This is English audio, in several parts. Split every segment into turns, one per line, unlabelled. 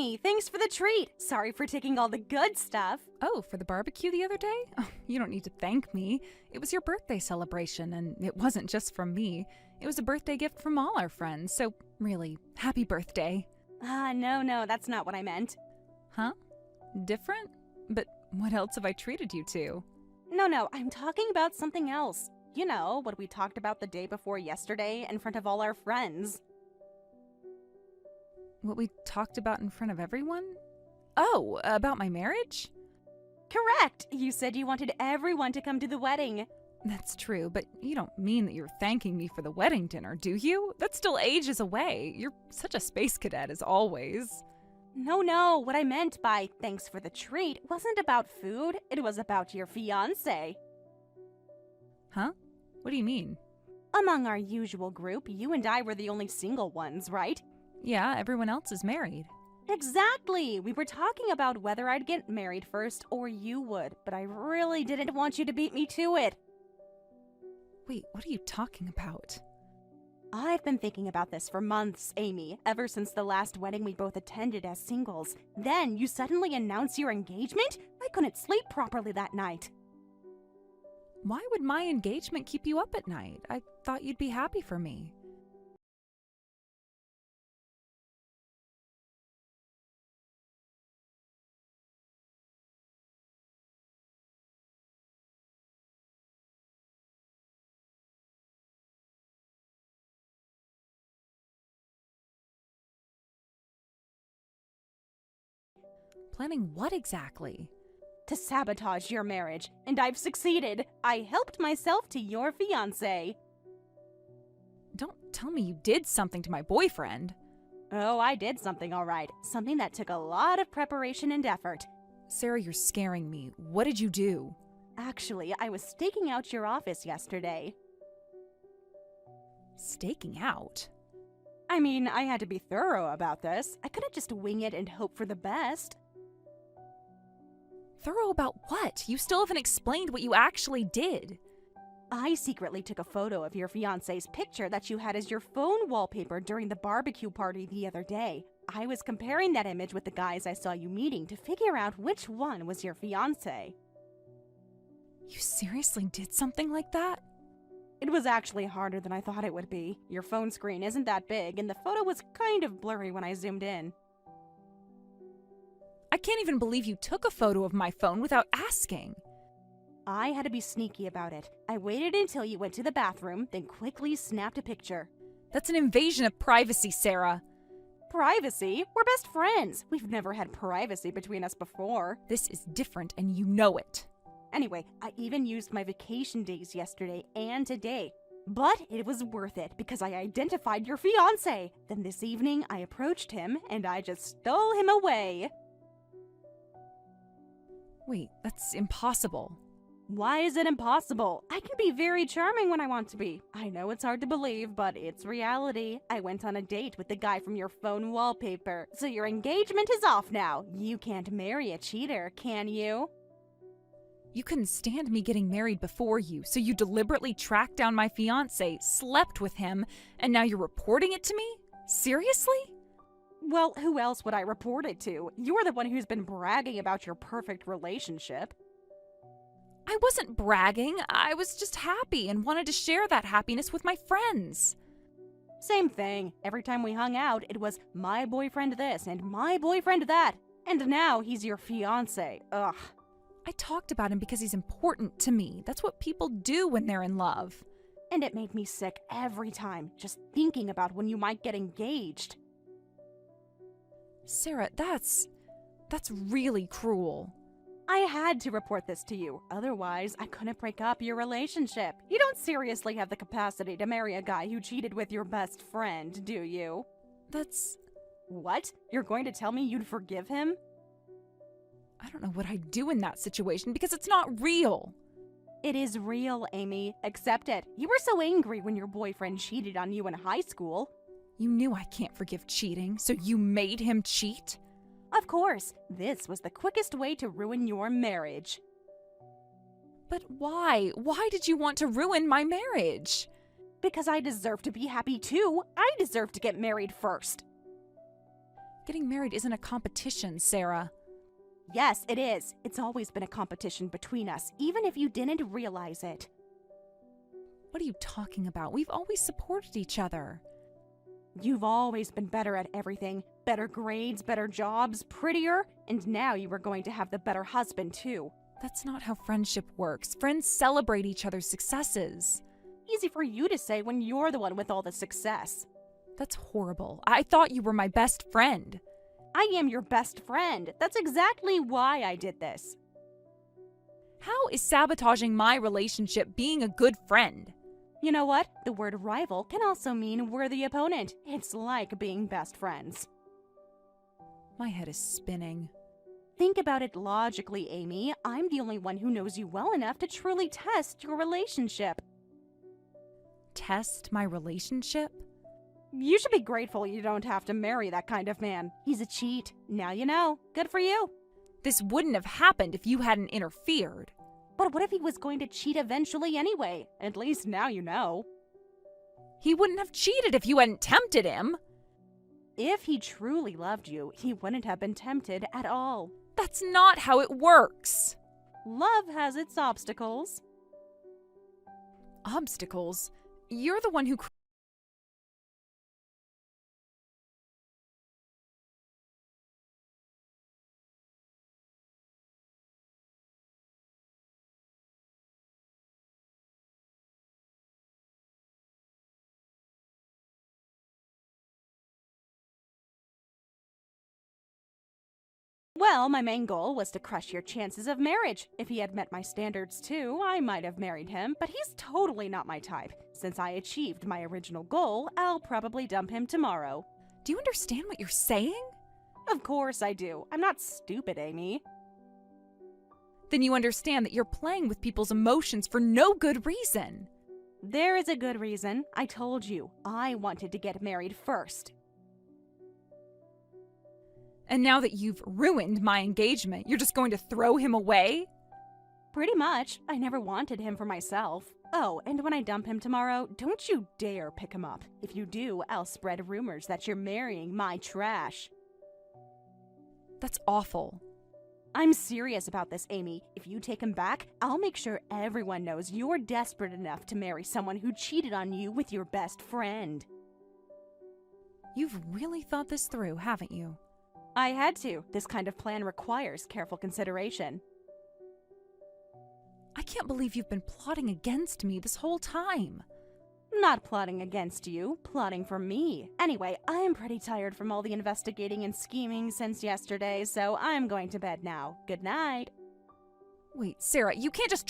Amy, thanks for the treat. Sorry for taking all the good stuff.
Oh, for the barbecue the other day? Oh, you don't need to thank me. It was your birthday celebration, and it wasn't just from me. It was a birthday gift from all our friends, so really, happy birthday.
No, that's not what I meant.
Huh? Different? But what else have I treated you to?
No, I'm talking about something else. You know, what we talked about the day before yesterday in front of all our friends.
What we talked about in front of everyone? Oh, about my marriage?
Correct! You said you wanted everyone to come to the wedding.
That's true, but you don't mean that you're thanking me for the wedding dinner, do you? That's still ages away. You're such a space cadet as always.
No, what I meant by thanks for the treat wasn't about food, it was about your fiancé.
Huh? What do you mean?
Among our usual group, you and I were the only single ones, right?
Yeah, everyone else is married.
Exactly! We were talking about whether I'd get married first or you would, but I really didn't want you to beat me to it.
Wait, what are you talking about?
I've been thinking about this for months, Amy, ever since the last wedding we both attended as singles. Then you suddenly announce your engagement? I couldn't sleep properly that night.
Why would my engagement keep you up at night? I thought you'd be happy for me. Planning what exactly?
To sabotage your marriage, and I've succeeded. I helped myself to your fiancé.
Don't tell me you did something to my boyfriend.
Oh, I did something all right. Something that took a lot of preparation and effort.
Sarah, you're scaring me. What did you do?
Actually, I was staking out your office yesterday.
Staking out?
I mean, I had to be thorough about this. I couldn't just wing it and hope for the best.
Thorough about what? You still haven't explained what you actually did.
I secretly took a photo of your fiancé's picture that you had as your phone wallpaper during the barbecue party the other day. I was comparing that image with the guys I saw you meeting to figure out which one was your fiancé.
You seriously did something like that?
It was actually harder than I thought it would be. Your phone screen isn't that big, and the photo was kind of blurry when I zoomed in.
I can't even believe you took a photo of my phone without asking.
I had to be sneaky about it. I waited until you went to the bathroom, then quickly snapped a picture.
That's an invasion of privacy, Sarah.
Privacy? We're best friends. We've never had privacy between us before.
This is different, and you know it.
Anyway, I even used my vacation days yesterday and today. But it was worth it because I identified your fiancé. Then this evening, I approached him and I just stole him away.
Wait, that's impossible.
Why is it impossible? I can be very charming when I want to be. I know it's hard to believe, but it's reality. I went on a date with the guy from your phone wallpaper. So your engagement is off now. You can't marry a cheater, can you?
You couldn't stand me getting married before you, so you deliberately tracked down my fiancé, slept with him, and now you're reporting it to me? Seriously?
Well, who else would I report it to? You're the one who's been bragging about your perfect relationship.
I wasn't bragging. I was just happy and wanted to share that happiness with my friends.
Same thing. Every time we hung out, it was my boyfriend this and my boyfriend that. And now he's your fiancé. Ugh.
I talked about him because he's important to me. That's what people do when they're in love.
And it made me sick every time, just thinking about when you might get engaged.
Sarah, that's really cruel.
I had to report this to you, otherwise I couldn't break up your relationship. You don't seriously have the capacity to marry a guy who cheated with your best friend, do you?
That's...
What? You're going to tell me you'd forgive him?
I don't know what I'd do in that situation because it's not real.
It is real, Amy. Accept it. You were so angry when your boyfriend cheated on you in high school.
You knew I can't forgive cheating, so you made him cheat?
Of course. This was the quickest way to ruin your marriage.
But why? Why did you want to ruin my marriage?
Because I deserve to be happy too. I deserve to get married first.
Getting married isn't a competition, Sarah.
Yes, it is. It's always been a competition between us, even if you didn't realize it.
What are you talking about? We've always supported each other.
You've always been better at everything. Better grades, better jobs, prettier, and now you were going to have the better husband, too.
That's not how friendship works. Friends celebrate each other's successes.
Easy for you to say when you're the one with all the success.
That's horrible. I thought you were my best friend.
I am your best friend. That's exactly why I did this.
How is sabotaging my relationship being a good friend?
You know what? The word rival can also mean worthy opponent. It's like being best friends.
My head is spinning.
Think about it logically, Amy. I'm the only one who knows you well enough to truly test your relationship.
Test my relationship?
You should be grateful you don't have to marry that kind of man. He's a cheat. Now you know. Good for you.
This wouldn't have happened if you hadn't interfered.
But what if he was going to cheat eventually anyway? At least now you know.
He wouldn't have cheated if you hadn't tempted him.
If he truly loved you, he wouldn't have been tempted at all.
That's not how it works.
Love has its obstacles.
Obstacles? You're the one who...
Well, my main goal was to crush your chances of marriage. If he had met my standards too, I might have married him, but he's totally not my type. Since I achieved my original goal, I'll probably dump him tomorrow.
Do you understand what you're saying?
Of course I do. I'm not stupid, Amy.
Then you understand that you're playing with people's emotions for no good reason.
There is a good reason. I told you, I wanted to get married first.
And now that you've ruined my engagement, you're just going to throw him away?
Pretty much. I never wanted him for myself. Oh, and when I dump him tomorrow, don't you dare pick him up. If you do, I'll spread rumors that you're marrying my trash.
That's awful.
I'm serious about this, Amy. If you take him back, I'll make sure everyone knows you're desperate enough to marry someone who cheated on you with your best friend.
You've really thought this through, haven't you?
I had to. This kind of plan requires careful consideration.
I can't believe you've been plotting against me this whole time.
Not plotting against you, plotting for me. Anyway, I'm pretty tired from all the investigating and scheming since yesterday, so I'm going to bed now. Good night.
Wait, Sarah, you can't just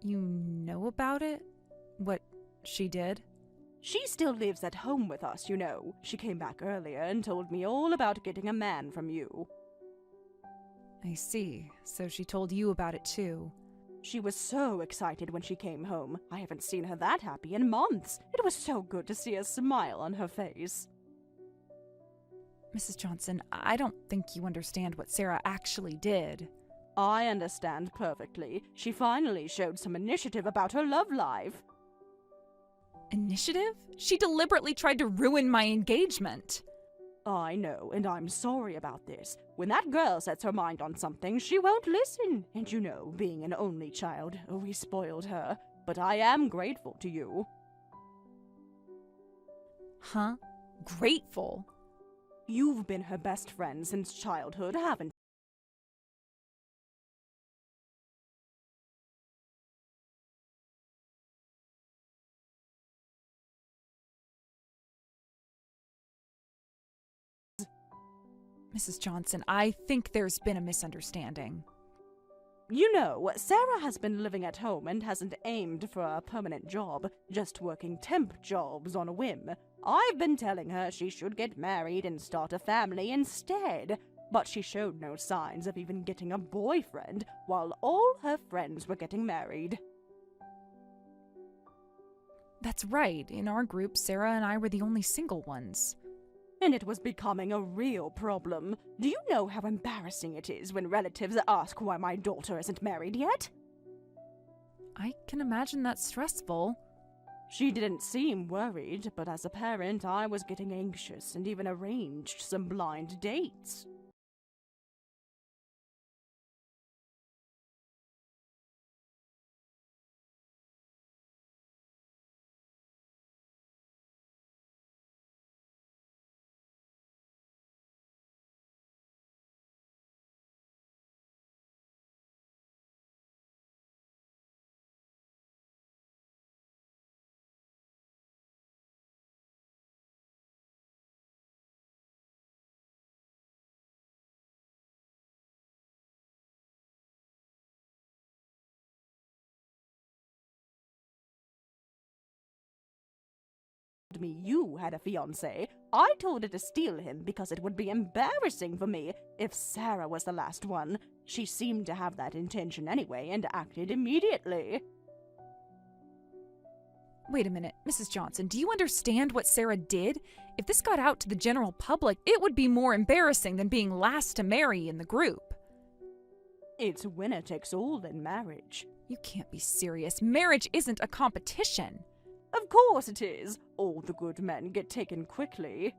You know about it? What she did?
She still lives at home with us, you know. She came back earlier and told me all about getting a man from you.
I see. So she told you about it too.
She was so excited when she came home. I haven't seen her that happy in months. It was so good to see a smile on her face.
Mrs. Johnson, I don't think you understand what Sarah actually did.
I understand perfectly. She finally showed some initiative about her love life.
Initiative? She deliberately tried to ruin my engagement.
I know, and I'm sorry about this. When that girl sets her mind on something, she won't listen. And you know, being an only child, we spoiled her. But I am grateful to you.
Huh? Grateful?
You've been her best friend since childhood, haven't
Mrs. Johnson, I think there's been a misunderstanding.
You know, Sarah has been living at home and hasn't aimed for a permanent job, just working temp jobs on a whim. I've been telling her she should get married and start a family instead, but she showed no signs of even getting a boyfriend while all her friends were getting married.
That's right. In our group, Sarah and I were the only single ones.
And it was becoming a real problem. Do you know how embarrassing it is when relatives ask why my daughter isn't married yet?
I can imagine that's stressful.
She didn't seem worried, but as a parent, I was getting anxious and even arranged some blind dates. Me you had a fiancé. I told her to steal him because it would be embarrassing for me if Sarah was the last one. She seemed to have that intention anyway and acted immediately.
Wait a minute, Mrs. Johnson, do you understand what Sarah did? If this got out to the general public, it would be more embarrassing than being last to marry in the group.
It's winner takes all in marriage.
You can't be serious. Marriage isn't a competition.
Of course it is. All the good men get taken quickly.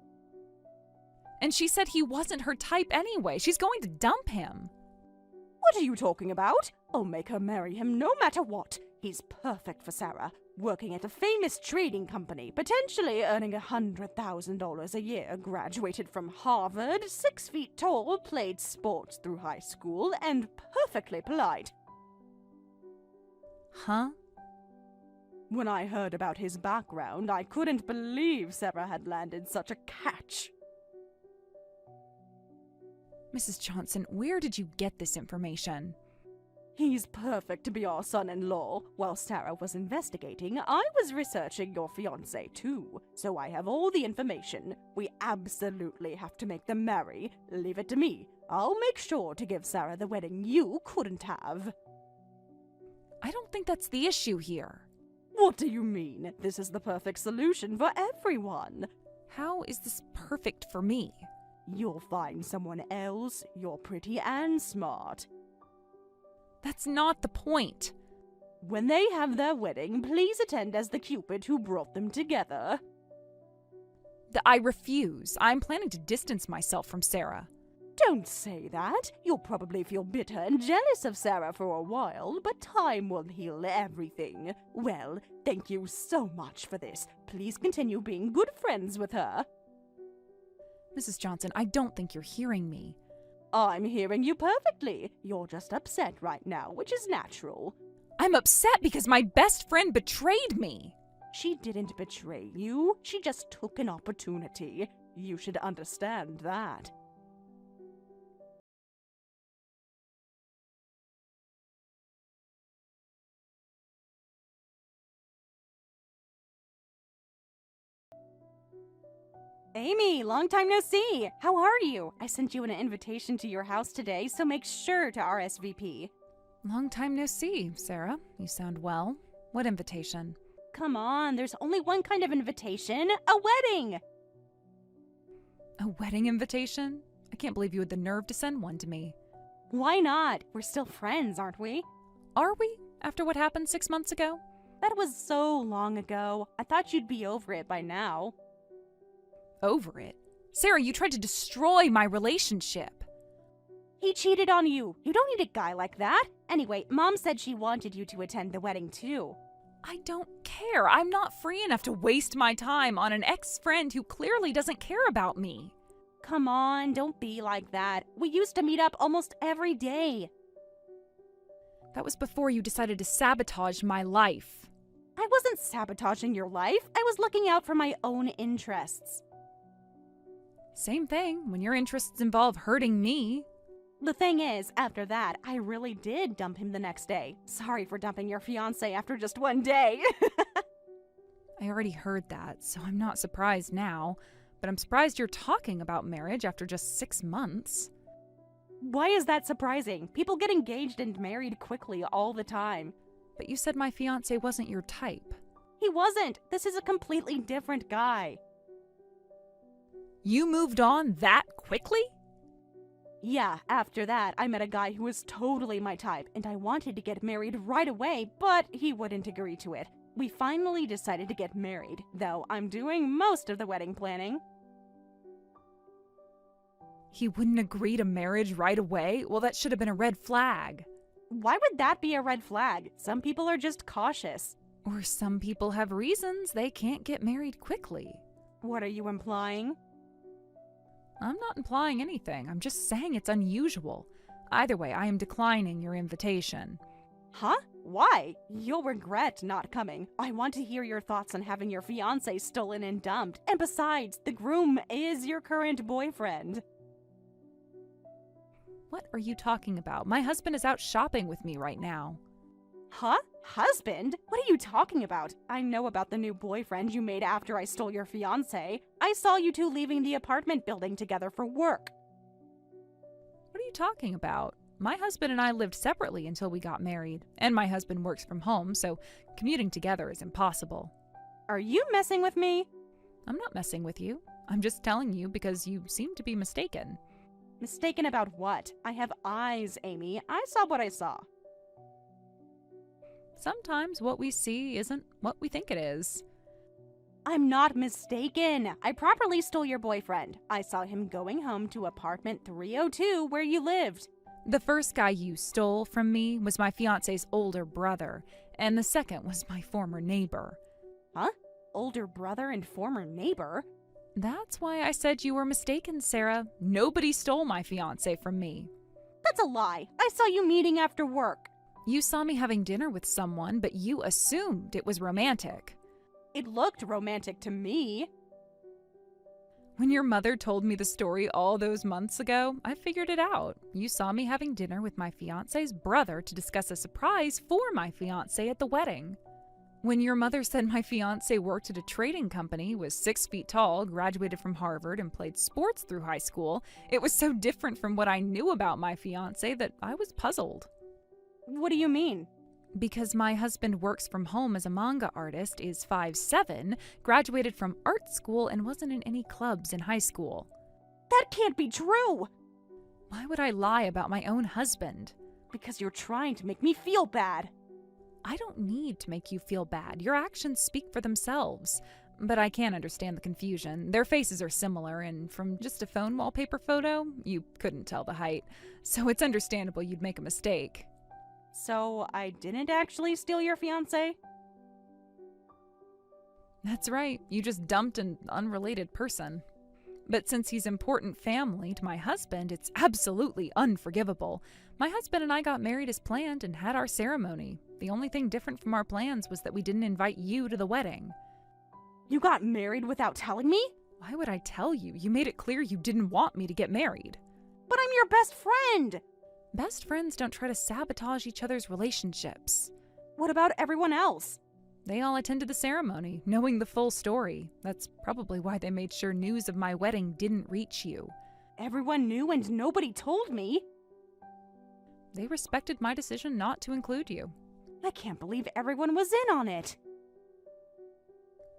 And she said he wasn't her type anyway. She's going to dump him.
What are you talking about? I'll make her marry him no matter what. He's perfect for Sarah, working at a famous trading company, potentially earning $100,000 a year, graduated from Harvard, 6 feet tall, played sports through high school, and perfectly polite.
Huh?
When I heard about his background, I couldn't believe Sarah had landed such a catch.
Mrs. Johnson, where did you get this information?
He's perfect to be our son-in-law. While Sarah was investigating, I was researching your fiancé too, so I have all the information. We absolutely have to make them marry. Leave it to me. I'll make sure to give Sarah the wedding you couldn't have.
I don't think that's the issue here.
What do you mean? This is the perfect solution for everyone.
How is this perfect for me?
You'll find someone else. You're pretty and smart.
That's not the point.
When they have their wedding, please attend as the Cupid who brought them together.
I refuse. I'm planning to distance myself from Sarah.
Don't say that. You'll probably feel bitter and jealous of Sarah for a while, but time will heal everything. Well, thank you so much for this. Please continue being good friends with her.
Mrs. Johnson, I don't think you're hearing me.
I'm hearing you perfectly. You're just upset right now, which is natural.
I'm upset because my best friend betrayed me.
She didn't betray you. She just took an opportunity. You should understand that. Amy, long time no see. How are you? I sent you an invitation to your house today, so make sure to RSVP.
Long time no see, Sarah. You sound well. What invitation?
Come on, there's only one kind of invitation. A wedding!
A wedding invitation? I can't believe you had the nerve to send one to me.
Why not? We're still friends, aren't we?
Are we? After what happened 6 months ago?
That was so long ago. I thought you'd be over it by now.
Over it? Sarah, you tried to destroy my relationship.
He cheated on you. You don't need a guy like that. Anyway, Mom said she wanted you to attend the wedding too.
I don't care. I'm not free enough to waste my time on an ex-friend who clearly doesn't care about me.
Come on, don't be like that. We used to meet up almost every day.
That was before you decided to sabotage my life.
I wasn't sabotaging your life. I was looking out for my own interests.
Same thing when your interests involve hurting me.
The thing is, after that, I really did dump him the next day. Sorry for dumping your fiancé after just one day.
I already heard that, so I'm not surprised now. But I'm surprised you're talking about marriage after just 6 months.
Why is that surprising? People get engaged and married quickly all the time.
But you said my fiancé wasn't your type.
He wasn't. This is a completely different guy.
You moved on that quickly?
Yeah, after that, I met a guy who was totally my type, and I wanted to get married right away, but he wouldn't agree to it. We finally decided to get married, though I'm doing most of the wedding planning.
He wouldn't agree to marriage right away? Well, that should have been a red flag.
Why would that be a red flag? Some people are just cautious.
Or some people have reasons they can't get married quickly.
What are you implying?
I'm not implying anything. I'm just saying it's unusual. Either way, I am declining your invitation.
Huh? Why? You'll regret not coming. I want to hear your thoughts on having your fiancé stolen and dumped. And besides, the groom is your current boyfriend.
What are you talking about? My husband is out shopping with me right now.
Huh? Husband? What are you talking about? I know about the new boyfriend you made after I stole your fiancé. I saw you two leaving the apartment building together for work.
What are you talking about? My husband and I lived separately until we got married, and my husband works from home, so commuting together is impossible.
Are you messing with me?
I'm not messing with you. I'm just telling you because you seem to be mistaken.
Mistaken about what? I have eyes, Amy. I saw what I saw.
Sometimes what we see isn't what we think it is.
I'm not mistaken. I properly stole your boyfriend. I saw him going home to apartment 302 where you lived.
The first guy you stole from me was my fiancé's older brother, and the second was my former neighbor.
Huh? Older brother and former neighbor?
That's why I said you were mistaken, Sarah. Nobody stole my fiancé from me.
That's a lie. I saw you meeting after work.
You saw me having dinner with someone, but you assumed it was romantic.
It looked romantic to me.
When your mother told me the story all those months ago, I figured it out. You saw me having dinner with my fiancé's brother to discuss a surprise for my fiancé at the wedding. When your mother said my fiancé worked at a trading company, was 6 feet tall, graduated from Harvard, and played sports through high school, it was so different from what I knew about my fiancé that I was puzzled.
What do you mean?
Because my husband works from home as a manga artist, is 5'7", graduated from art school, and wasn't in any clubs in high school.
That can't be true!
Why would I lie about my own husband?
Because you're trying to make me feel bad.
I don't need to make you feel bad. Your actions speak for themselves. But I can understand the confusion. Their faces are similar, and from just a phone wallpaper photo, you couldn't tell the height. So it's understandable you'd make a mistake.
So I didn't actually steal your fiancé?
That's right. You just dumped an unrelated person. But since he's important family to my husband, it's absolutely unforgivable. My husband and I got married as planned and had our ceremony. The only thing different from our plans was that we didn't invite you to the wedding.
You got married without telling me?
Why would I tell you? You made it clear you didn't want me to get married.
But I'm your best friend!
Best friends don't try to sabotage each other's relationships.
What about everyone else?
They all attended the ceremony, knowing the full story. That's probably why they made sure news of my wedding didn't reach you.
Everyone knew and nobody told me.
They respected my decision not to include you.
I can't believe everyone was in on it.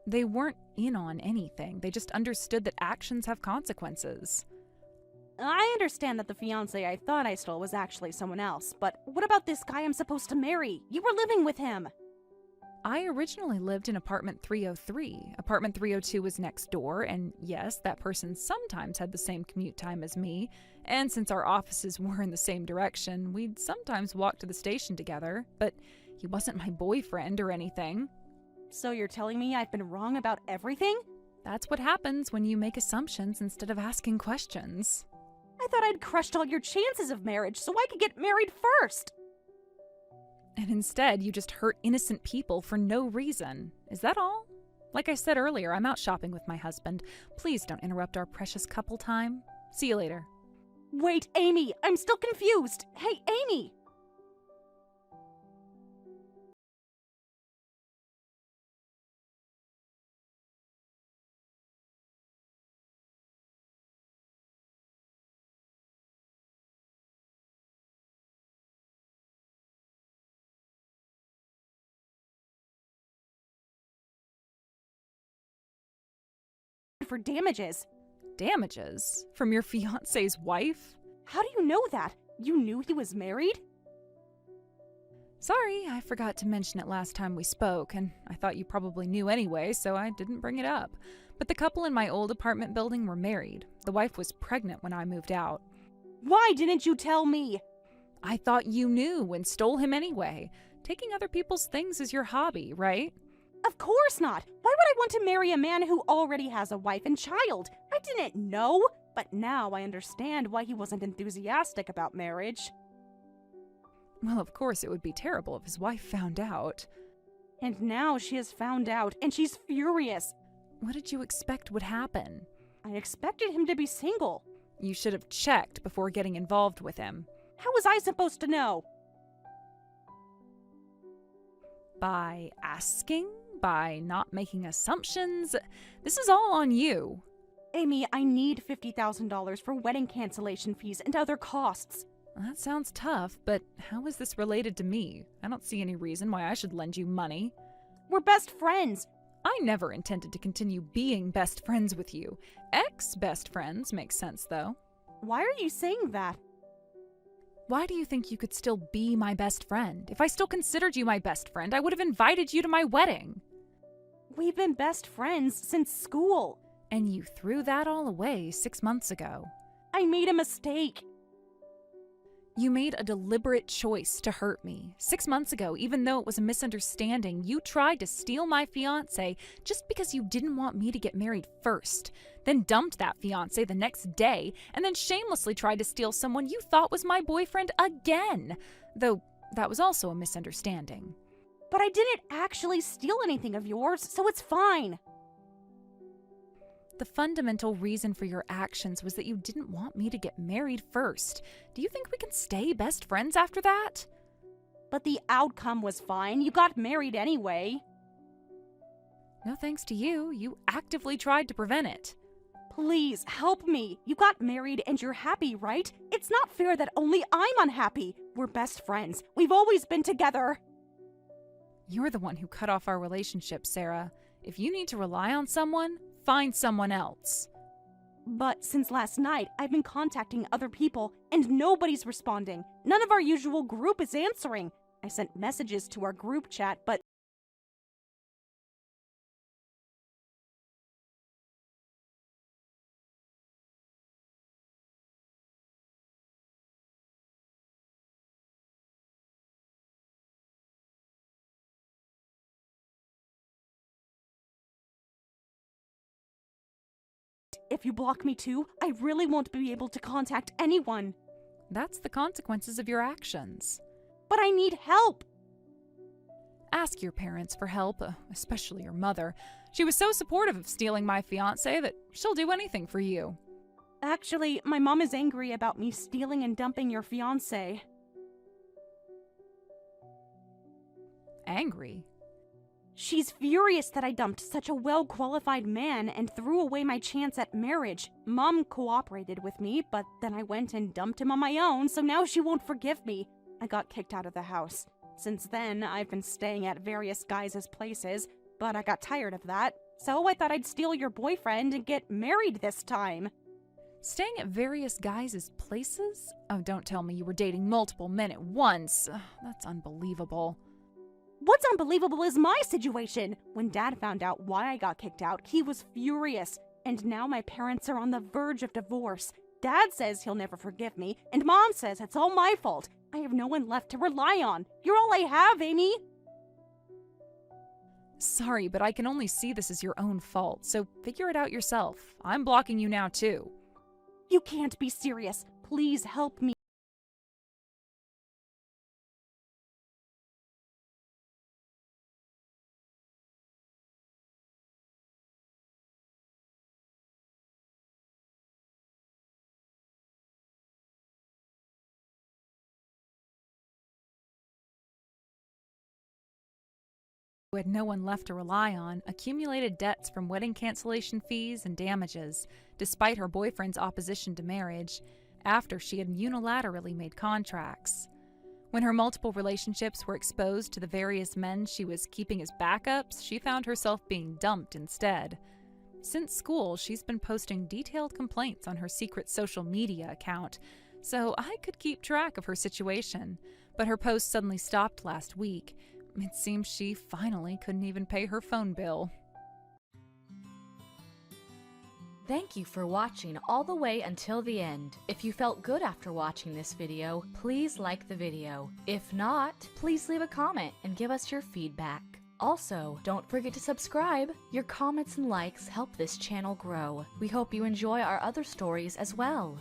They weren't in on anything. They just understood that actions have consequences.
I understand that the fiancé I thought I stole was actually someone else, but what about this guy I'm supposed to marry? You were living with him.
I originally lived in apartment 303. Apartment 302 was next door, and yes, that person sometimes had the same commute time as me, and since our offices were in the same direction, we'd sometimes walk to the station together, but he wasn't my boyfriend or anything.
So you're telling me I've been wrong about everything?
That's what happens when you make assumptions instead of asking questions.
I thought I'd crushed all your chances of marriage so I could get married first.
And instead, you just hurt innocent people for no reason. Is that all? Like I said earlier, I'm out shopping with my husband. Please don't interrupt our precious couple time. See you later.
Wait, Amy, I'm still confused. Hey, Amy! For damages.
Damages? From your fiancé's wife?
How do you know that? You knew he was married?
Sorry, I forgot to mention it last time we spoke, and I thought you probably knew anyway, so I didn't bring it up. But the couple in my old apartment building were married. The wife was pregnant when I moved out.
Why didn't you tell me?
I thought you knew and stole him anyway. Taking other people's things is your hobby, right?
Of course not. Why would I want to marry a man who already has a wife and child? I didn't know, but now I understand why he wasn't enthusiastic about marriage.
Well, of course it would be terrible if his wife found out.
And now she has found out, and she's furious.
What did you expect would happen?
I expected him to be single.
You should have checked before getting involved with him.
How was I supposed to know?
By asking? By not making assumptions? This is all on you.
Amy, I need $50,000 for wedding cancellation fees and other costs.
That sounds tough, but how is this related to me? I don't see any reason why I should lend you money.
We're best friends.
I never intended to continue being best friends with you. Ex-best friends makes sense, though.
Why are you saying that?
Why do you think you could still be my best friend? If I still considered you my best friend, I would have invited you to my wedding.
We've been best friends since school.
And you threw that all away 6 months ago.
I made a mistake.
You made a deliberate choice to hurt me. 6 months ago, even though it was a misunderstanding, you tried to steal my fiancé just because you didn't want me to get married first. Then dumped that fiancé the next day, and then shamelessly tried to steal someone you thought was my boyfriend again. Though that was also a misunderstanding.
But I didn't actually steal anything of yours, so it's fine.
The fundamental reason for your actions was that you didn't want me to get married first. Do you think we can stay best friends after that?
But the outcome was fine. You got married anyway.
No thanks to you. You actively tried to prevent it.
Please, help me. You got married and you're happy, right? It's not fair that only I'm unhappy. We're best friends. We've always been together.
You're the one who cut off our relationship, Sarah. If you need to rely on someone, find someone else.
But since last night, I've been contacting other people, and nobody's responding. None of our usual group is answering. I sent messages to our group chat, but if you block me too, I really won't be able to contact anyone.
That's the consequences of your actions.
But I need help.
Ask your parents for help, especially your mother. She was so supportive of stealing my fiancé that she'll do anything for you.
Actually, my mom is angry about me stealing and dumping your fiancé.
Angry?
She's furious that I dumped such a well-qualified man and threw away my chance at marriage. Mom cooperated with me, but then I went and dumped him on my own, so now she won't forgive me. I got kicked out of the house. Since then, I've been staying at various guys' places, but I got tired of that, so I thought I'd steal your boyfriend and get married this time.
Staying at various guys' places? Oh, don't tell me you were dating multiple men at once. That's unbelievable.
What's unbelievable is my situation. When Dad found out why I got kicked out, he was furious. And now my parents are on the verge of divorce. Dad says he'll never forgive me, and Mom says it's all my fault. I have no one left to rely on. You're all I have, Amy.
Sorry, but I can only see this as your own fault, so figure it out yourself. I'm blocking you now, too.
You can't be serious. Please help me.
who had no one left to rely on, accumulated debts from wedding cancellation fees and damages, despite her boyfriend's opposition to marriage, after she had unilaterally made contracts. When her multiple relationships were exposed to the various men she was keeping as backups, she found herself being dumped instead. Since school, she's been posting detailed complaints on her secret social media account, so I could keep track of her situation. But her post suddenly stopped last week. It seems she finally couldn't even pay her phone bill.
Thank you for watching all the way until the end. If you felt good after watching this video, please like the video. If not, please leave a comment and give us your feedback. Also, don't forget to subscribe. Your comments and likes help this channel grow. We hope you enjoy our other stories as well.